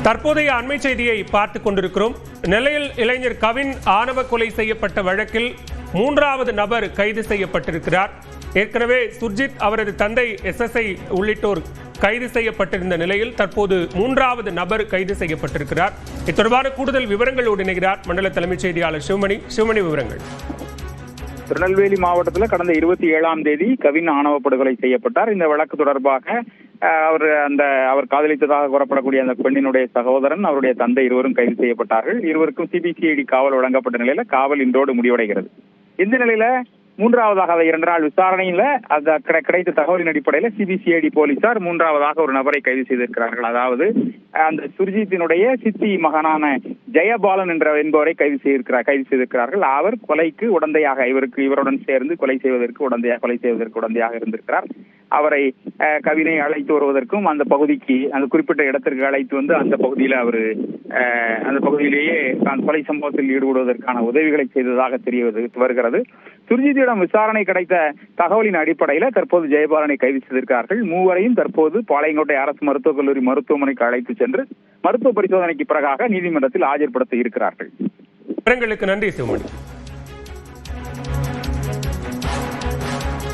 தற்போதைய அண்மை செய்தியை பார்த்துக் கொண்டிருக்கிறோம். நெல்லையில் இளைஞர் கவின் ஆணவ கொலை செய்யப்பட்ட வழக்கில் மூன்றாவது நபர் கைது செய்யப்பட்டிருக்கிறார். ஏற்கனவே சுர்ஜித், அவரது தந்தை SSI உள்ளிட்டோர் கைது செய்யப்பட்டிருந்த நிலையில் தற்போது மூன்றாவது நபர் கைது செய்யப்பட்டிருக்கிறார். இது தொடர்பான கூடுதல் விவரங்களோடு இணைகிறார் மண்டல தலைமைச் செய்தியாளர் சிவமணி. விவரங்கள். திருநெல்வேலி மாவட்டத்தில் கடந்த 27ஆம் தேதி கவின் ஆணவ படுகொலை செய்யப்பட்டார். இந்த வழக்கு தொடர்பாக அவர் காதலித்ததாக கூறப்படக்கூடிய அந்த பெண்ணினுடைய சகோதரன், அவருடைய தந்தை இருவரும் கைது செய்யப்பட்டார்கள். இருவருக்கும் CBCID காவல் வழங்கப்பட்ட நிலையில காவல் இன்றோடு முடிவடைகிறது. இந்த நிலையில மூன்றாவதாக 2 நாள் விசாரணையில கிடைத்த தகவலின் அடிப்படையில CBCID போலீசார் மூன்றாவதாக ஒரு நபரை கைது செய்திருக்கிறார்கள். அதாவது அந்த சுர்ஜித்தினுடைய சித்தி மகனான ஜெயபாலன் என்பவரை கைது செய்திருக்கிறார்கள். அவர் கொலைக்கு உடந்தையாக, இவருடன் சேர்ந்து கொலை செய்வதற்கு உடந்தையாக இருந்திருக்கிறார். அவரை கவினை அழைத்து வருவதற்கும் அந்த பகுதிக்கு, அந்த குறிப்பிட்ட இடத்திற்கு அழைத்து வந்து அந்த பகுதியிலேயே கொலை சம்பவத்தில் ஈடுபடுவதற்கான உதவிகளை செய்ததாக தெரிய வருகிறது. சுர்ஜித்திடம் விசாரணை கிடைத்த தகவலின் அடிப்படையில் தற்போது ஜெயபாலனை கைது செய்திருக்கிறார்கள். மூவரையும் தற்போது பாளையங்கோட்டை அரசு மருத்துவக் கல்லூரி மருத்துவமனைக்கு அழைத்து சென்று மருத்துவ பரிசோதனைக்கு பிறகாக நீதிமன்றத்தில் ஆஜர்படுத்த இருக்கிறார்கள். நன்றி சிவமணி.